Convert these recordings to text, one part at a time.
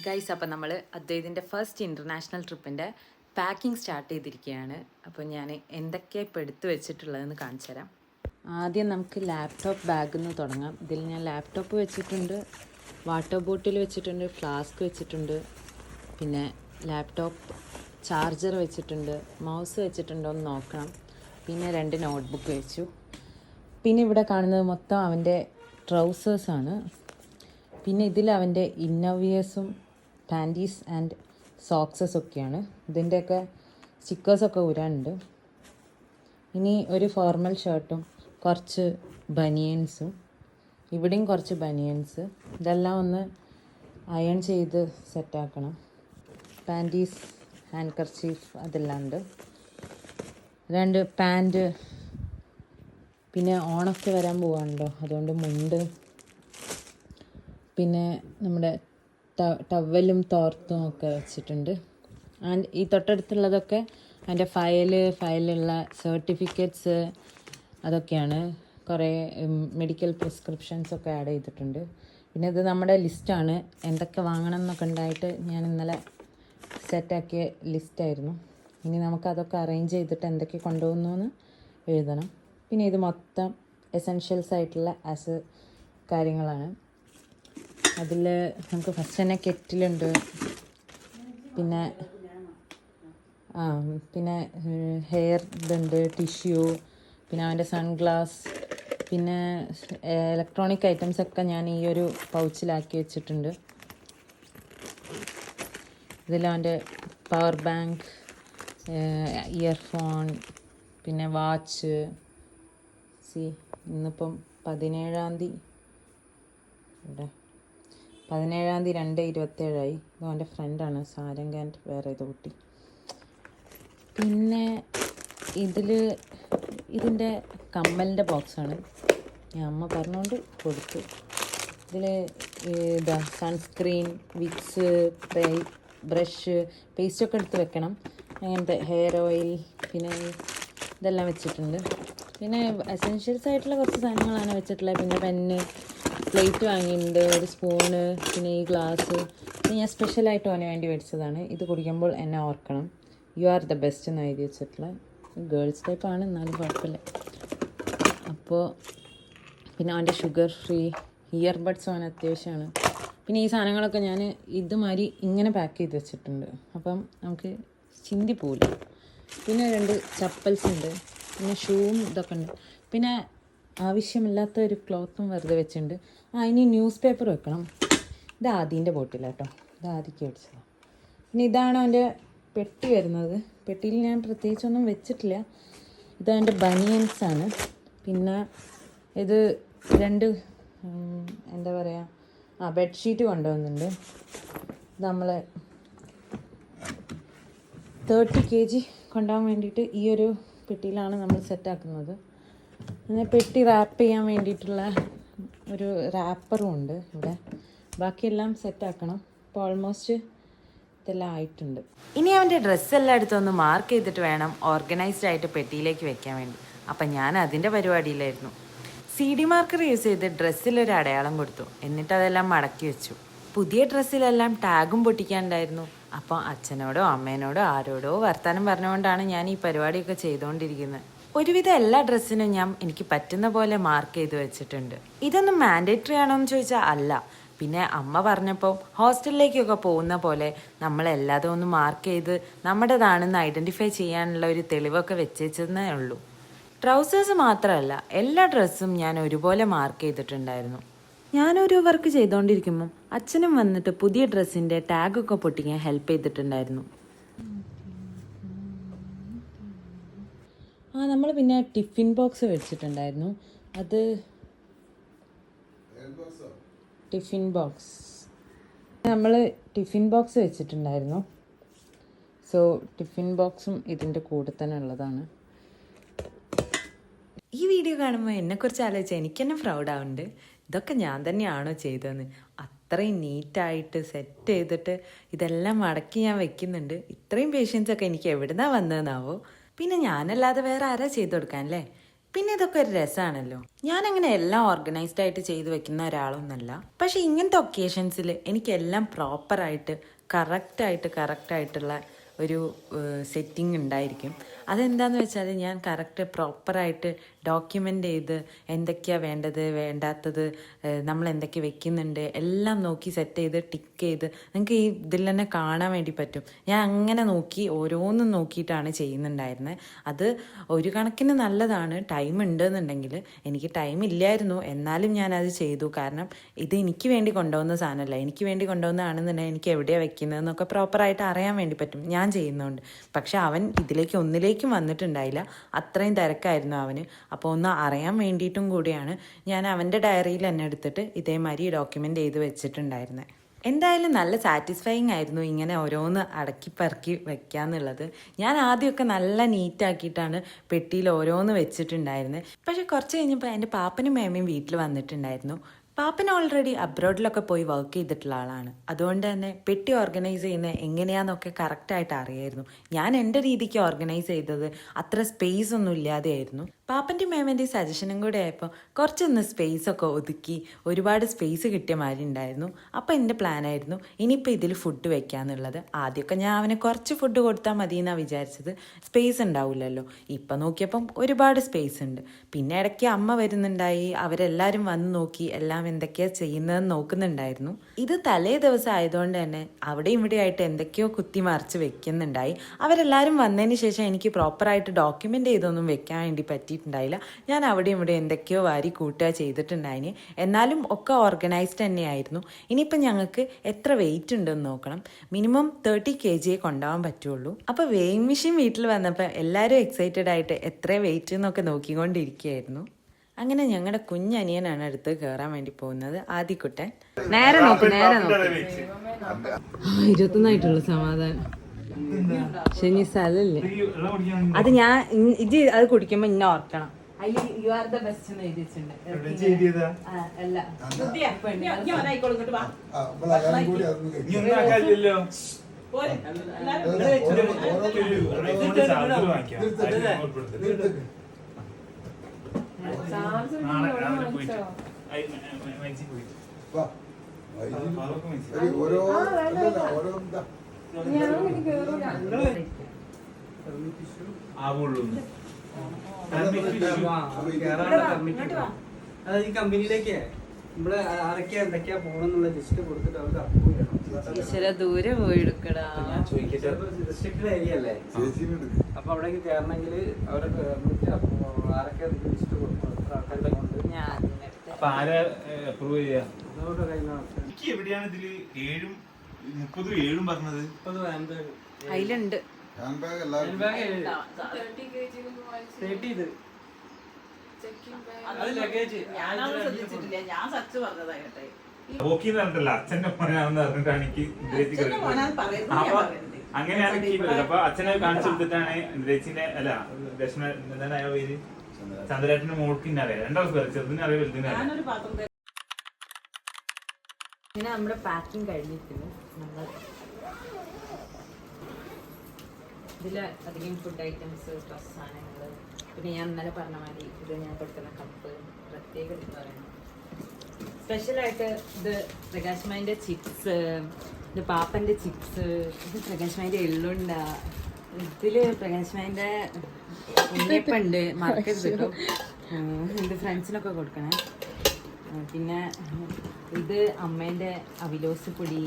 Guys, അപ്പം നമ്മൾ അദ്വൈതിൻ്റെ first international ട്രിപ്പിൻ്റെ packing start ചെയ്തിരിക്കുകയാണ്. അപ്പോൾ ഞാൻ എന്തൊക്കെയാണ് ഇപ്പോൾ എടുത്തു വെച്ചിട്ടുള്ളതെന്ന് കാണിച്ചു തരാം. ആദ്യം നമുക്ക് ലാപ്ടോപ്പ് ബാഗിൽ നിന്ന് തുടങ്ങാം. ഇതിൽ ഞാൻ ലാപ്ടോപ്പ് വെച്ചിട്ടുണ്ട്, വാട്ടർ ബോട്ടിൽ വെച്ചിട്ടുണ്ട്, ഫ്ലാസ്ക് വെച്ചിട്ടുണ്ട്, പിന്നെ ലാപ്ടോപ്പ് ചാർജർ വെച്ചിട്ടുണ്ട്, മൗസ് വെച്ചിട്ടുണ്ടോ എന്ന് നോക്കണം, പിന്നെ 2 നോട്ട്ബുക്ക് വെച്ചു. പിന്നെ ഇവിടെ കാണുന്നത് മൊത്തം അവൻ്റെ ട്രൗസേഴ്സാണ്. പിന്നെ ഇതിൽ അവൻ്റെ ഇന്നർവിയേഴ്സും പാൻറ്റീസ് ആൻഡ് സോക്സസ് ഒക്കെയാണ്. ഇതിൻ്റെയൊക്കെ സ്റ്റിക്കേഴ്സൊക്കെ ഊരാനുണ്ട്. ഇനി ഒരു ഫോർമൽ ഷർട്ടും കുറച്ച് ബനിയൻസും, ഇവിടെയും കുറച്ച് ബനിയൻസ്. ഇതെല്ലാം ഒന്ന് അയൺ ചെയ്ത് സെറ്റാക്കണം. പാൻറ്റീസ്, ഹാൻഡ് കർച്ചീഫ് അതെല്ലാം ഉണ്ട്. 2 പാൻറ്റ്, പിന്നെ ഓണൊക്കെ വരാൻ പോവാണല്ലോ, അതുകൊണ്ട് മുണ്ട്, പിന്നെ നമ്മുടെ ടവലും തോർത്തും ഒക്കെ വെച്ചിട്ടുണ്ട്. ആൻഡ് ഈ തൊട്ടടുത്തുള്ളതൊക്കെ അതിൻ്റെ ഫയലുള്ള സർട്ടിഫിക്കറ്റ്സ് അതൊക്കെയാണ്. കുറേ മെഡിക്കൽ പ്രിസ്ക്രിപ്ഷൻസൊക്കെ ആഡ് ചെയ്തിട്ടുണ്ട്. പിന്നെ ഇത് നമ്മുടെ ലിസ്റ്റാണ്, എന്തൊക്കെ വാങ്ങണം എന്നൊക്കെ ഉണ്ടായിട്ട് ഞാൻ ഇന്നലെ സെറ്റാക്കിയ ലിസ്റ്റായിരുന്നു. ഇനി നമുക്കതൊക്കെ അറേഞ്ച് ചെയ്തിട്ട് എന്തൊക്കെ കൊണ്ടുപോകുന്നു എന്ന് എഴുതണം. പിന്നെ ഇത് മൊത്തം എസെൻഷ്യൽസ് ആയിട്ടുള്ള കാര്യങ്ങളാണ്. അതിൽ നമുക്ക് ഫസ്റ്റ് തന്നെ കെറ്റിലുണ്ട്, പിന്നെ ഹെയർ ഇതുണ്ട്, ടിഷ്യൂ, പിന്നെ അവൻ്റെ സൺഗ്ലാസ്, പിന്നെ ഇലക്ട്രോണിക് ഐറ്റംസൊക്കെ ഞാൻ ഈ ഒരു പൗച്ചിലാക്കി വെച്ചിട്ടുണ്ട്. ഇതിലവൻ്റെ പവർ ബാങ്ക്, ഇയർഫോൺ, പിന്നെ വാച്ച്. ഇന്നിപ്പം 17-ാം തീയതി, ഇവിടെ 17-ാം തീയതി 2:27 ഇത് അവൻ്റെ ഫ്രണ്ടാണ്, സാരംഗ് ആൻഡ് വേറെ ഏതോ കുട്ടി. പിന്നെ ഇതിൻ്റെ കമ്മലിൻ്റെ ബോക്സാണ്, ഞാൻ അമ്മ പറഞ്ഞുകൊണ്ട് കൊടുത്തു. ഇതിൽ സൺസ്ക്രീൻ, വിക്സ്, ബ്രഷ്, പേസ്റ്റൊക്കെ എടുത്ത് വെക്കണം. അങ്ങനത്തെ ഹെയർ ഓയിൽ, പിന്നെ ഇതെല്ലാം വെച്ചിട്ടുണ്ട്. പിന്നെ എസെൻഷ്യൽസ് ആയിട്ടുള്ള കുറച്ച് സാധനങ്ങളാണ് വെച്ചിട്ടുള്ളത്. പിന്നെ പെന്ന്, പ്ലേറ്റ് വാങ്ങിയിട്ടുണ്ട്, ഒരു സ്പൂണ്, പിന്നെ ഈ ഗ്ലാസ്. പിന്നെ ഞാൻ സ്പെഷ്യലായിട്ട് അവന് വേണ്ടി മേടിച്ചതാണ്. ഇത് കുടിക്കുമ്പോൾ എന്നെ ഓർക്കണം, യു ആർ ദ ബെസ്റ്റ് എന്ന് എഴുതി വെച്ചിട്ടുള്ള. ഗേൾസ് ടൈപ്പാണ്, എന്നാലും കുഴപ്പമില്ല. അപ്പോൾ പിന്നെ അവൻ്റെ ഷുഗർ ഫ്രീ ഇയർബഡ്സ് അവന് അത്യാവശ്യമാണ്. പിന്നെ ഈ സാധനങ്ങളൊക്കെ ഞാൻ ഇതുമാതിരി ഇങ്ങനെ പാക്ക് ചെയ്ത് വെച്ചിട്ടുണ്ട്, അപ്പം നമുക്ക് ചിന്തി പോവില്ല. പിന്നെ 2 ചപ്പൽസ് ഉണ്ട്, പിന്നെ ഷൂവും ഇതൊക്കെ ഉണ്ട്. പിന്നെ ആവശ്യമില്ലാത്ത ഒരു ക്ലോത്തും വെറുതെ വെച്ചിട്ടുണ്ട്. ഇനി ന്യൂസ് പേപ്പർ വെക്കണം. ഇത് ആദീൻ്റെ ബോട്ടിലാട്ടോ, ഇത് ആദിക്ക് മേടിച്ചതാണ്. പിന്നെ ഇതാണ് അവൻ്റെ പെട്ടി വരുന്നത്. പെട്ടിയിൽ ഞാൻ പ്രത്യേകിച്ചൊന്നും വെച്ചിട്ടില്ല. ഇത് അവൻ്റെ ബനിയൻസാണ്. പിന്നെ ഇത് 2 എന്താ പറയുക, ബെഡ്ഷീറ്റ് കൊണ്ടുവന്നിട്ടുണ്ട്. ഇത് നമ്മൾ 30 kg കൊണ്ടുപോകാൻ വേണ്ടിയിട്ട് ഈ ഒരു പെട്ടിയിലാണ് നമ്മൾ സെറ്റാക്കുന്നത്. പിന്നെ പെട്ടി റാപ്പ് ചെയ്യാൻ വേണ്ടിയിട്ടുള്ള ഒരു റാപ്പറും ഉണ്ട് ഇവിടെ. ബാക്കിയെല്ലാം സെറ്റാക്കണം. ഇപ്പോൾ ഓൾമോസ്റ്റ് ഇതെല്ലാം ആയിട്ടുണ്ട്. ഇനി അവൻ്റെ ഡ്രസ്സെല്ലാം എടുത്തൊന്ന് മാർക്ക് ചെയ്തിട്ട് വേണം ഓർഗനൈസ്ഡ് ആയിട്ട് പെട്ടിയിലേക്ക് വെക്കാൻ വേണ്ടി. അപ്പം ഞാൻ അതിൻ്റെ പരിപാടിയിലായിരുന്നു. CD മാർക്കർ യൂസ് ചെയ്ത് ഡ്രസ്സിലൊരു അടയാളം കൊടുത്തു, എന്നിട്ട് അതെല്ലാം മടക്കി വെച്ചു. പുതിയ ഡ്രസ്സിലെല്ലാം ടാഗും പൊട്ടിക്കാനുണ്ടായിരുന്നു. അപ്പോൾ അച്ഛനോടോ അമ്മേനോടോ ആരോടോ വർത്താനം പറഞ്ഞുകൊണ്ടാണ് ഞാൻ ഈ പരിപാടിയൊക്കെ ചെയ്തുകൊണ്ടിരിക്കുന്നത്. ഒരുവിധം എല്ലാ ഡ്രസ്സിനും ഞാൻ എനിക്ക് പറ്റുന്ന പോലെ മാർക്ക് ചെയ്ത് വെച്ചിട്ടുണ്ട്. ഇതൊന്നും മാൻഡേറ്ററി ആണോ എന്ന് ചോദിച്ചാൽ അല്ല. പിന്നെ അമ്മ പറഞ്ഞപ്പോൾ ഹോസ്റ്റലിലേക്കൊക്കെ പോകുന്ന പോലെ നമ്മളെല്ലാതും ഒന്ന് മാർക്ക് ചെയ്ത് നമ്മുടേതാണെന്ന് ഐഡൻറ്റിഫൈ ചെയ്യാനുള്ള ഒരു തെളിവൊക്കെ വെച്ചേച്ചെന്നേ ഉള്ളൂ. ട്രൗസേഴ്സ് മാത്രമല്ല, എല്ലാ ഡ്രസ്സും ഞാൻ ഒരുപോലെ മാർക്ക് ചെയ്തിട്ടുണ്ടായിരുന്നു. ഞാനൊരു വർക്ക് ചെയ്തുകൊണ്ടിരിക്കുമ്പം അച്ഛനും വന്നിട്ട് പുതിയ ഡ്രസ്സിൻ്റെ ടാഗൊക്കെ പൊട്ടിക്കാൻ ഹെൽപ്പ് ചെയ്തിട്ടുണ്ടായിരുന്നു. നമ്മൾ പിന്നെ ടിഫിൻ ബോക്സ് വെച്ചിട്ടുണ്ടായിരുന്നു. അത് നമ്മൾ ടിഫിൻ ബോക്സ് വെച്ചിട്ടുണ്ടായിരുന്നു. സോ ടിഫിൻ ബോക്സും ഇതിൻ്റെ കൂടെ തന്നെ ഉള്ളതാണ്. ഈ വീഡിയോ കാണുമ്പോൾ എന്നെക്കുറിച്ച് ആലോചിച്ചാൽ എനിക്ക് തന്നെ പ്രൗഡാവുന്നുണ്ട്. ഇതൊക്കെ ഞാൻ തന്നെയാണോ ചെയ്തതെന്ന്. അത്രയും നീറ്റായിട്ട് സെറ്റ് ചെയ്തിട്ട് ഇതെല്ലാം മടക്കി ഞാൻ വെക്കുന്നുണ്ട്. ഇത്രയും പേഷ്യൻസൊക്കെ എനിക്ക് എവിടുന്നാണ് വന്നതെന്നാവോ. പിന്നെ ഞാനല്ലാതെ വേറെ ആരാ ചെയ്ത് കൊടുക്കാൻ അല്ലേ. പിന്നെ ഇതൊക്കെ ഒരു രസമാണല്ലോ. ഞാനങ്ങനെ എല്ലാം ഓർഗനൈസ്ഡ് ആയിട്ട് ചെയ്തു വെക്കുന്ന ഒരാളൊന്നല്ല. പക്ഷെ ഇങ്ങനത്തെ ഒക്കേഷൻസിൽ എനിക്കെല്ലാം പ്രോപ്പറായിട്ട് കറക്റ്റായിട്ടുള്ള ഒരു സെറ്റിംഗ് ഉണ്ടായിരിക്കും. അതെന്താണെന്ന് വെച്ചാൽ ഞാൻ പ്രോപ്പറായിട്ട് ഡോക്യുമെൻ്റ് ചെയ്ത് എന്തൊക്കെയാണ് വേണ്ടത് വേണ്ടാത്തത്, നമ്മൾ എന്തൊക്കെ വെക്കുന്നുണ്ട് എല്ലാം നോക്കി സെറ്റ് ചെയ്ത് ടിക്ക് ചെയ്ത് നിങ്ങൾക്ക് ഈ ഇതിൽ തന്നെ കാണാൻ വേണ്ടി പറ്റും. ഞാൻ അങ്ങനെ നോക്കി ഓരോന്നും നോക്കിയിട്ടാണ് ചെയ്യുന്നുണ്ടായിരുന്നത്. അത് ഒരു കണക്കിന് നല്ലതാണ്. ടൈം ഉണ്ടെന്നുണ്ടെങ്കിൽ എനിക്ക് ടൈം ഇല്ലായിരുന്നു, എന്നാലും ഞാനത് ചെയ്തു. കാരണം ഇത് എനിക്ക് വേണ്ടി കൊണ്ടുപോകുന്ന സാധനമല്ല. എനിക്ക് വേണ്ടി കൊണ്ടുപോകുന്നതാണെന്നുണ്ടെങ്കിൽ എനിക്ക് എവിടെയാണ് വെക്കുന്നതെന്നൊക്കെ പ്രോപ്പറായിട്ട് അറിയാൻ വേണ്ടി പറ്റും ഞാൻ ചെയ്യുന്നതുകൊണ്ട്. പക്ഷെ അവൻ ഒന്നിലേക്കും വന്നിട്ടുണ്ടായില്ല. അത്രയും തിരക്കായിരുന്നു അവന്. അപ്പോൾ ഒന്ന് അറിയാൻ വേണ്ടിയിട്ടും കൂടിയാണ് ഞാൻ അവൻ്റെ ഡയറിയിൽ തന്നെ എടുത്തിട്ട് ഇതേമാതിരി ഡോക്യുമെൻ്റ് ചെയ്ത് വെച്ചിട്ടുണ്ടായിരുന്നത്. എന്തായാലും നല്ല സാറ്റിസ്ഫൈങ് ആയിരുന്നു ഇങ്ങനെ ഓരോന്ന് അടക്കി പറക്കി വെക്കാന്നുള്ളത്. ഞാൻ ആദ്യമൊക്കെ നല്ല നീറ്റാക്കിയിട്ടാണ് പെട്ടിയിൽ ഓരോന്ന് വെച്ചിട്ടുണ്ടായിരുന്നത്. പക്ഷെ കുറച്ച് കഴിഞ്ഞപ്പോൾ എൻ്റെ പാപ്പനും മേമയും വീട്ടിൽ വന്നിട്ടുണ്ടായിരുന്നു. പാപ്പൻ ഓൾറെഡി അബ്രോഡിലൊക്കെ പോയി വർക്ക് ചെയ്തിട്ടുള്ള ആളാണ്. അതുകൊണ്ട് തന്നെ പെട്ടി ഓർഗനൈസ് ചെയ്യുന്നത് എങ്ങനെയാണെന്നൊക്കെ കറക്റ്റായിട്ട് അറിയായിരുന്നു. ഞാൻ എൻ്റെ രീതിക്ക് ഓർഗനൈസ് ചെയ്തത് അത്ര സ്പേസ് ഒന്നും ഇല്ലാതെയായിരുന്നു. പാപ്പൻ്റെ മേമൻ്റെ സജഷനും കൂടെ ആയപ്പോൾ കുറച്ചൊന്ന് സ്പേസൊക്കെ ഒതുക്കി ഒരുപാട് സ്പേസ് കിട്ടിയ മാതിരി ഉണ്ടായിരുന്നു. അപ്പോൾ എൻ്റെ പ്ലാനായിരുന്നു ഇനിയിപ്പോൾ ഇതിൽ ഫുഡ് വെക്കാന്നുള്ളത്. ആദ്യമൊക്കെ ഞാൻ അവനെ കുറച്ച് ഫുഡ് കൊടുത്താൽ മതി എന്നാണ് വിചാരിച്ചത്. സ്പേസ് ഉണ്ടാവില്ലല്ലോ. ഇപ്പം നോക്കിയപ്പം ഒരുപാട് സ്പേസ് ഉണ്ട്. പിന്നെ ഇടയ്ക്ക് അമ്മ വരുന്നുണ്ടായി. അവരെല്ലാവരും വന്ന് നോക്കി എല്ലാം എന്തൊക്കെയാണ് ചെയ്യുന്നതെന്ന് നോക്കുന്നുണ്ടായിരുന്നു. ഇത് തലേ ദിവസം ആയതുകൊണ്ട് തന്നെ അവിടെ ഇവിടെ ആയിട്ട് എന്തൊക്കെയോ കുത്തി മറിച്ച് വെക്കുന്നുണ്ടായി. അവരെല്ലാവരും വന്നതിന് ശേഷം എനിക്ക് പ്രോപ്പറായിട്ട് ഡോക്യുമെൻ്റ് ചെയ്തൊന്നും വെക്കാൻ വേണ്ടി പറ്റിയിട്ടുണ്ടായില്ല. ഞാൻ അവിടെ ഇവിടെ എന്തൊക്കെയോ വാരി കൂട്ടുക ചെയ്തിട്ടുണ്ടായിന്. എന്നാലും ഒക്കെ ഓർഗനൈസ്ഡ് തന്നെയായിരുന്നു. ഇനിയിപ്പം ഞങ്ങൾക്ക് എത്ര വെയിറ്റ് ഉണ്ടെന്ന് നോക്കണം. മിനിമം 30 kg കൊണ്ടുപോകാൻ പറ്റുള്ളൂ. അപ്പോൾ വെയിങ് മെഷീൻ വീട്ടിൽ വന്നപ്പോൾ എല്ലാവരും എക്സൈറ്റഡ് ആയിട്ട് എത്ര വെയിറ്റ് എന്നൊക്കെ നോക്കിക്കൊണ്ടിരിക്കുകയായിരുന്നു. അങ്ങനെ ഞങ്ങളുടെ കുഞ്ഞനിയനാണ് അടുത്ത് കയറാൻ വേണ്ടി പോകുന്നത്, ആദിക്കുട്ടൻ. നേരെ നോക്ക് 21 സമാധാനം. ശനി സ്ഥലല്ലേ അത്. ഞാൻ ഇത് അത് കുടിക്കുമ്പോ ഇന്ന ഓർക്കണം. അതിൽ യു ആർ ദ ബെസ്റ്റ് എന്ന് എഴുതി വെച്ചിട്ടുണ്ട്. അല്ല ഈ കമ്പനിയിലേക്ക് നമ്മള് ആരൊക്കെയാ എന്തൊക്കെയാ പോണെന്നുള്ള ലിസ്റ്റ് കൊടുത്തിട്ട് അവർക്ക് അപ്രൂവ് ചെയ്യണം. ദൂരെ പോയി എടുക്കടാ. റെസ്ട്രിക്റ്റഡ് ഏരിയ അല്ലേ? അപ്പൊ അവിടേക്ക് കയറണമെങ്കിൽ അവരെ ആരൊക്കെ ലിസ്റ്റ് കൊടുക്കും. എവിടെയാണ് ഇതില് 30 7 പറഞ്ഞത്? അതിലുണ്ട്. അച്ഛന്റെ മോനാണെന്ന് പറഞ്ഞിട്ടാണ് എനിക്ക് അങ്ങനെയാണ്. അപ്പൊ അച്ഛനെ കാണിച്ചു കൊടുത്തിട്ടാണ് ഇന്ദ്രേച്ചിന്റെ അല്ല ദക്ഷിണ എന്താണ് അയാൾ പേര് ചന്ദ്രേട്ടന്റെ മോൾക്കിന്നെ അറിയാം. രണ്ടാമത്തെ പേര് ചെറുതിനെ അറിയാം വലുതിനെ അറിയാം. ഇങ്ങനെ നമ്മുടെ പാക്കിങ് കഴിഞ്ഞിരിക്കുന്നു. നമ്മൾ ഇതിൽ അധികം ഫുഡ് ഐറ്റംസ്, ഡ്രസ് സാധനങ്ങൾ, പിന്നെ ഞാൻ ഇന്നലെ പറഞ്ഞ മാതിരി ഇത് ഞാൻ കൊടുക്കുന്ന കപ്പ് പ്രത്യേകം എടുത്ത് പറയണം. സ്പെഷ്യലായിട്ട് ഇത് പ്രകാശ് മൈൻ്റെ ചിപ്സ്, ഇത് പാപ്പൻ്റെ ചിപ്സ്, ഇത് പ്രകാശ് മൈൻ്റെ എള്ളുണ്ട, ഇതിൽ പ്രകാശ് മൈൻ്റെ ഉണ്ണിയപ്പുണ്ട്, മാർക്കറ്റ് കിട്ടും. ഇത് ഫ്രണ്ട്സിനൊക്കെ കൊടുക്കണേ. പിന്നെ ഇത് അമ്മേൻ്റെ അവിലോസ് പൊടി,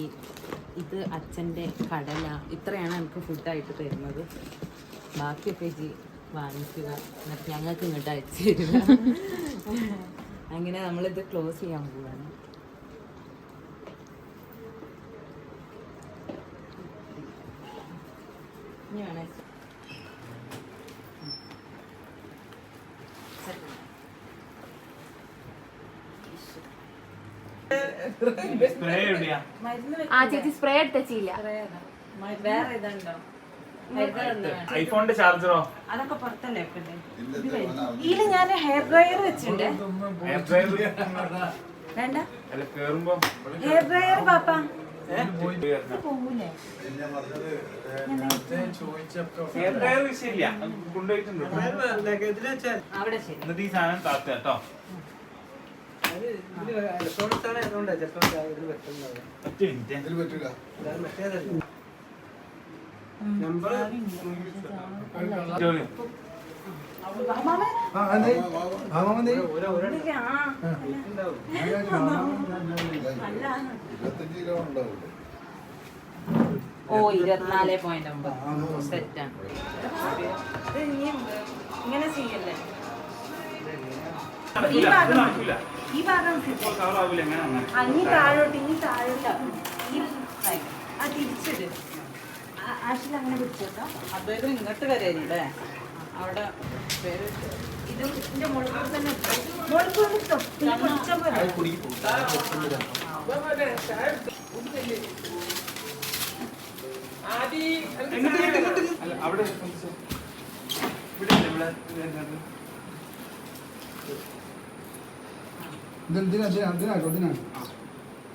ഇത് അച്ഛൻ്റെ കടല. ഇത്രയാണ് എനിക്ക് ഫുഡായിട്ട് തരുന്നത്. ബാക്കിയൊക്കെ വാങ്ങിക്കുക, എന്നിട്ട് ഞങ്ങൾക്ക് ഇങ്ങോട്ട് അയച്ചു തരിക. അങ്ങനെ നമ്മളിത് ക്ലോസ് ചെയ്യാൻ പോവാണ്. ഇനിയാണ് ചേച്ചി സ്പ്രേ എടുത്തില്ല. വേറെ ഇതുണ്ടോ? ഐഫോണിന്റെ ചാർജറോ? അതൊക്കെ പുറത്തല്ലേ ഇതില് ഞാൻ ഹെയർ ഡ്രയർ വെച്ചിട്ടുണ്ട്. വേണ്ട ഹെയർ ഡ്രയർ പാപ്പ എയർ വിഷയമില്ല കൊണ്ടുപോയിട്ടുണ്ട്. ഇതിൽ വെച്ചാൽ അവിടെ ശരി. എന്നിട്ട് ഈ സാധനം താത്ത കേട്ടോ. അത് ഇതില് ഇലക്ട്രോണിക്സ് ആണ്, അതുകൊണ്ടാണ് ചിലപ്പോൾ ഇതിൽ വെക്കുന്നത്. ഒറ്റ മിനിറ്റ്. ഇതാണ് മറ്റേതല്ല. നമ്പർ ജോലി. ഓ 24.9 സെറ്റാണ്. ഇത് ഇങ്ങനെ ചെയ്യല്ലേ? ഈ ഭാഗം ഈ ഭാഗം കവറാവൂല എങ്ങനെ അങ്ങനെ. ഇനി താഴോട്ട് ഈ ആ തിരിച്ചിട്. ആഷിൽ അങ്ങനെ പിടിച്ചോട്ടോ. അദ്ദേഹം ഇങ്ങോട്ട് വരല്ലേ അവിടെ പേര് ഇതും ഇതിന്റെ മുകളിൽ തന്നെ അല്ല അവിടെ ഇവിടെ ഇവിടെ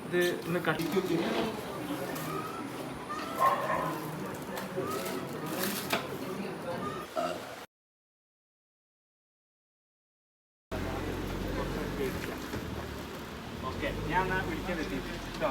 ഇത് ഒന്ന് കട്ടിക്ക് ഓക്കെ. ഞാൻ വിളിക്കാൻ എത്തിയിട്ട് കേട്ടോ.